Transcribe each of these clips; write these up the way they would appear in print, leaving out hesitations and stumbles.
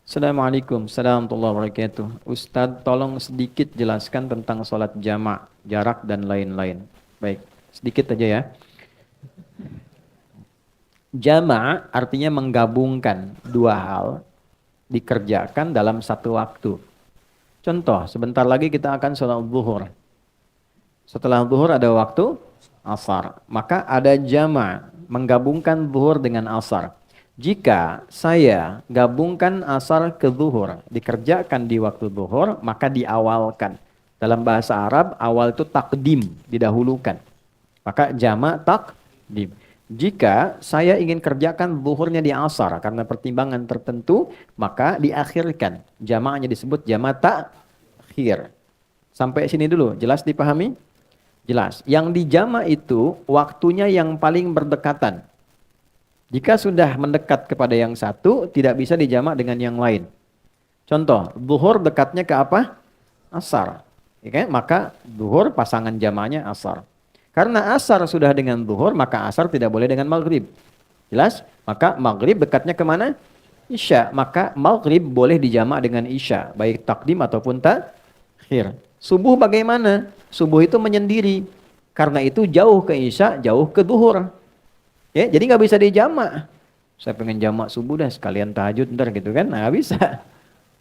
Assalamualaikum warahmatullahi wabarakatuh. Ustadz, tolong sedikit jelaskan tentang sholat jamak, jarak dan lain-lain. Baik, sedikit aja ya. Jamak artinya menggabungkan dua hal dikerjakan dalam satu waktu. Contoh, sebentar lagi kita akan sholat zuhur. Setelah zuhur ada waktu asar. Maka ada jamak, menggabungkan zuhur dengan asar. Jika saya gabungkan asar ke zuhur, dikerjakan di waktu zuhur, maka diawalkan. Dalam bahasa Arab, awal itu takdim, didahulukan. Maka jamak takdim. Jika saya ingin kerjakan zuhurnya di asar karena pertimbangan tertentu, maka diakhirkan. Jamaknya disebut jamak takhir. Sampai sini dulu, jelas dipahami? Jelas. Yang dijamak itu waktunya yang paling berdekatan. Jika sudah mendekat kepada yang satu, tidak bisa dijamak dengan yang lain. Contoh, zuhur dekatnya ke apa? Asar. Ya kan? Maka zuhur pasangan jamaknya asar. Karena asar sudah dengan zuhur, maka asar tidak boleh dengan maghrib. Jelas? Maka maghrib dekatnya kemana? Isya. Maka maghrib boleh dijamak dengan isya. Baik takdim ataupun takhir. Subuh bagaimana? Subuh itu menyendiri. Karena itu jauh ke isya, jauh ke zuhur. Ya, jadi nggak bisa dijamak. Saya pengen jamak subuh dah sekalian tahajud ntar gitu kan, nggak bisa.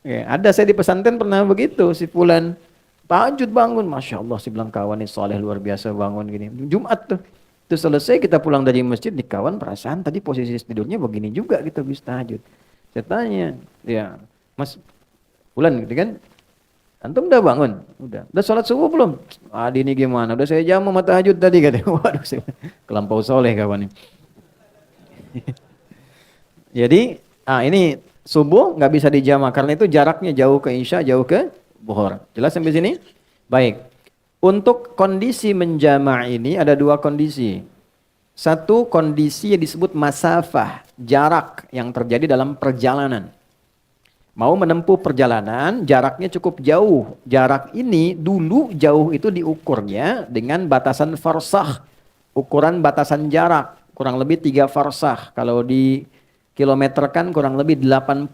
Ya, ada saya di pesantren pernah begitu, si fulan tahajud bangun, masya Allah si bilang kawan ini soleh luar biasa bangun gini. Jumat tuh, itu selesai kita pulang dari masjid di kawan perasaan tadi posisi tidurnya begini juga kita bisa tahajud. Saya tanya, ya Mas fulan gitu kan, antum udah bangun? Udah sholat subuh belum? Adi ini gimana? Udah saya jamu sama tahajud tadi katanya. Waduh, kelampau soleh kawan ini. Jadi ini subuh nggak bisa dijamak karena itu jaraknya jauh ke isya, jauh ke zuhur. Jelas sampai sini? Baik. Untuk kondisi menjamak ini ada dua kondisi. Satu kondisi yang disebut masafah, jarak yang terjadi dalam perjalanan. Mau menempuh perjalanan, jaraknya cukup jauh. Jarak ini dulu jauh itu diukurnya dengan batasan farsakh, ukuran batasan jarak. Kurang lebih 3 farsakh. Kalau di kilometerkan kurang lebih 80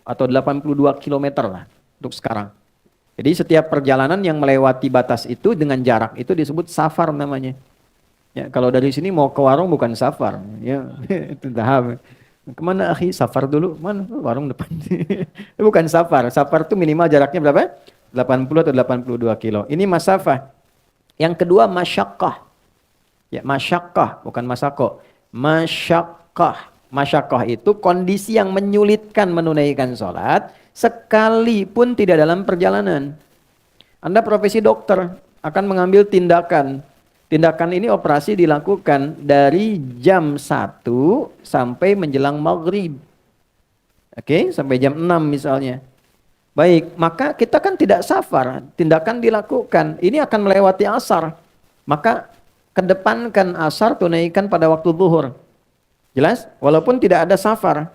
atau 82 kilometer lah untuk sekarang. Jadi setiap perjalanan yang melewati batas itu dengan jarak itu disebut safar namanya. Ya, kalau dari sini mau ke warung bukan safar. Ya, itu tahap. Kemana akhi? Safar dulu. Mana? Warung depan. Bukan safar. Safar itu minimal jaraknya berapa? 80 atau 82 kilo. Ini masafah. Yang kedua masyaqqah. Ya, masyaqqah, bukan masako. Masyaqqah. Masyaqqah itu kondisi yang menyulitkan menunaikan sholat sekalipun tidak dalam perjalanan. Anda profesi dokter akan mengambil tindakan. Tindakan ini operasi dilakukan dari jam 1 sampai menjelang maghrib. Oke, sampai jam 6 misalnya. Baik, maka kita kan tidak safar. Tindakan dilakukan. Ini akan melewati asar. Maka kedepankan asar, tunaikan pada waktu zuhur. Jelas? Walaupun tidak ada safar.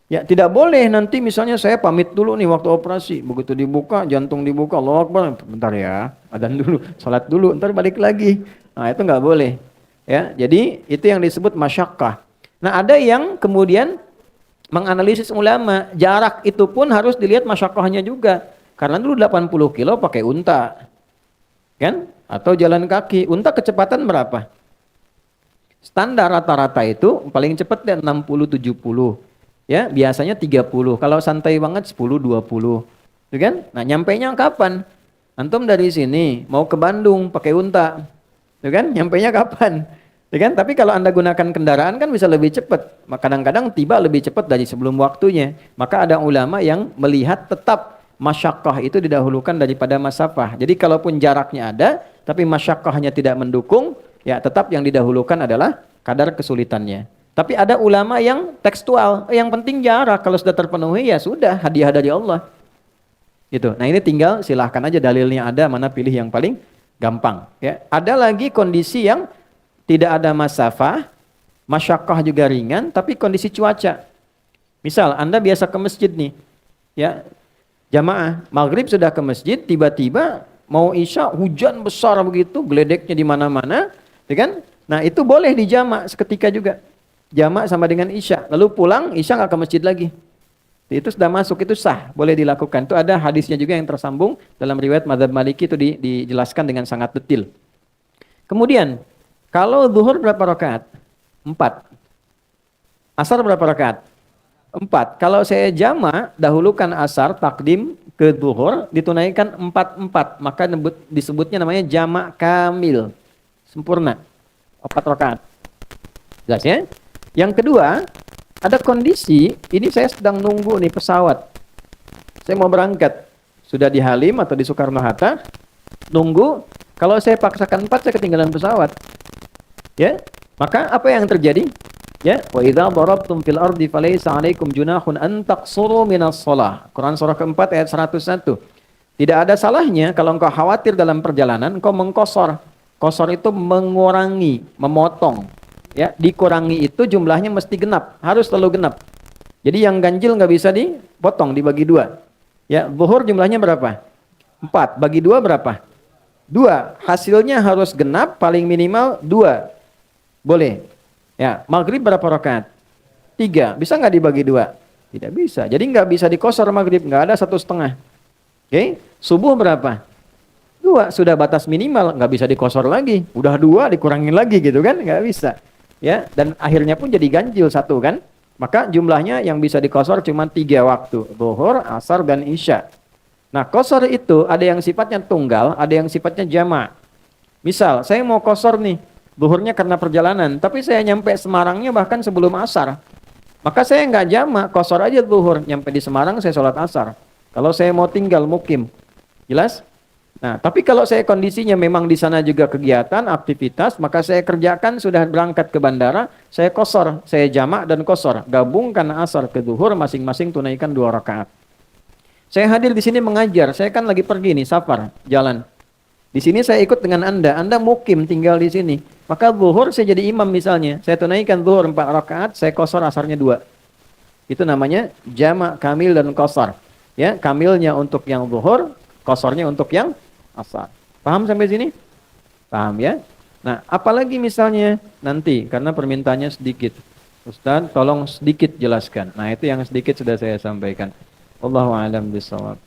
Ya, tidak boleh nanti misalnya saya pamit dulu nih waktu operasi. Begitu dibuka, jantung dibuka, Allahu Akbar. Bentar ya, adzan dulu, salat dulu, ntar balik lagi. Nah, itu nggak boleh. Ya, jadi itu yang disebut masyaqqah. Nah, ada yang kemudian menganalisis ulama, jarak itu pun harus dilihat masyaqqahnya juga. Karena dulu 80 kilo pakai unta. Kan? Atau jalan kaki. Unta kecepatan berapa? Standar rata-rata itu paling cepat deh 60-70. Ya, biasanya 30. Kalau santai banget 10-20. Gitu kan? Nah, nyampainya kapan? Antum dari sini mau ke Bandung pakai unta. Gitu kan? Nyampainya kapan? Gitu kan? Tapi kalau Anda gunakan kendaraan kan bisa lebih cepat. Kadang-kadang tiba lebih cepat dari sebelum waktunya. Maka ada ulama yang melihat tetap masyaqqah itu didahulukan daripada masafah. Jadi kalaupun jaraknya ada, tapi masyaqqahnya tidak mendukung, ya tetap yang didahulukan adalah kadar kesulitannya. Tapi ada ulama yang tekstual, yang penting jarak, kalau sudah terpenuhi ya sudah, hadiah dari Allah. Gitu. Nah, ini tinggal silahkan aja dalilnya ada, mana pilih yang paling gampang, ya. Ada lagi kondisi yang tidak ada masafah, masyaqqah juga ringan, tapi kondisi cuaca. Misal Anda biasa ke masjid nih, ya. Jamaah maghrib sudah ke masjid, tiba-tiba mau isya hujan besar begitu, geledeknya di mana-mana, ya kan? Nah, itu boleh dijamak seketika juga. Jamak sama dengan isya. Lalu pulang, isya nggak ke masjid lagi. Itu sudah masuk, itu sah, boleh dilakukan. Itu ada hadisnya juga yang tersambung dalam riwayat Madzhab Maliki itu dijelaskan dengan sangat detail. Kemudian, kalau zuhur berapa rakaat? 4. Asar berapa rakaat? 4. Kalau saya jama, dahulukan asar, takdim ke zuhur, ditunaikan 4-4. Maka disebutnya namanya jamak kamil. Sempurna. 4 rakaat. Jelas ya? Yang kedua, ada kondisi, ini saya sedang nunggu nih pesawat. Saya mau berangkat. Sudah di Halim atau di Soekarno-Hatta, nunggu. Kalau saya paksakan 4, saya ketinggalan pesawat. Ya, maka apa yang terjadi? Ya, wa idza darabtum fil ardi falaysa 'alaikum junahun an taqsuru minas shalah. Quran surah keempat ayat 101. Tidak ada salahnya kalau engkau khawatir dalam perjalanan engkau mengkosor. Kosor itu mengurangi, memotong. Ya, dikurangi itu jumlahnya mesti genap, harus selalu genap. Jadi yang ganjil nggak bisa dipotong, dibagi 2. Ya, zuhur jumlahnya berapa? 4, bagi 2 berapa? 2. Hasilnya harus genap, paling minimal 2. Boleh. Ya, maghrib berapa rakaat? 3. Bisa nggak dibagi 2? Tidak bisa. Jadi nggak bisa dikosor maghrib, nggak ada 1,5. Oke, subuh berapa? 2. Sudah batas minimal, nggak bisa dikosor lagi. Udah 2 dikurangin lagi gitu kan? Nggak bisa. Ya, dan akhirnya pun jadi ganjil 1 kan? Maka jumlahnya yang bisa dikosor cuma 3 waktu, zuhur, asar, dan isya. Nah, kosor itu ada yang sifatnya tunggal, ada yang sifatnya jama'. Misal, saya mau kosor nih, zuhurnya karena perjalanan, tapi saya nyampe Semarangnya bahkan sebelum asar. Maka saya nggak jama', kosor aja zuhur. Nyampe di Semarang saya sholat asar. Kalau saya mau tinggal mukim, jelas? Nah, tapi kalau saya kondisinya memang di sana juga kegiatan, aktivitas, maka saya kerjakan sudah berangkat ke bandara, saya kosor, saya jamak dan kosor, gabungkan asar ke zuhur, masing-masing tunaikan 2 rakaat. Saya hadir di sini mengajar, saya kan lagi pergi nih, safar, jalan. Di sini saya ikut dengan Anda mukim tinggal di sini. Maka zuhur saya jadi imam misalnya, saya tunaikan zuhur 4 rakaat, saya kosor asarnya 2. Itu namanya jamak kamil dan kosor. Ya, kamilnya untuk yang zuhur, kosornya untuk yang asar. Paham sampai sini? Paham ya? Nah, apalagi misalnya nanti karena permintaannya sedikit. Ustaz, tolong sedikit jelaskan. Nah, itu yang sedikit sudah saya sampaikan. Wallahu a'lam bishawab.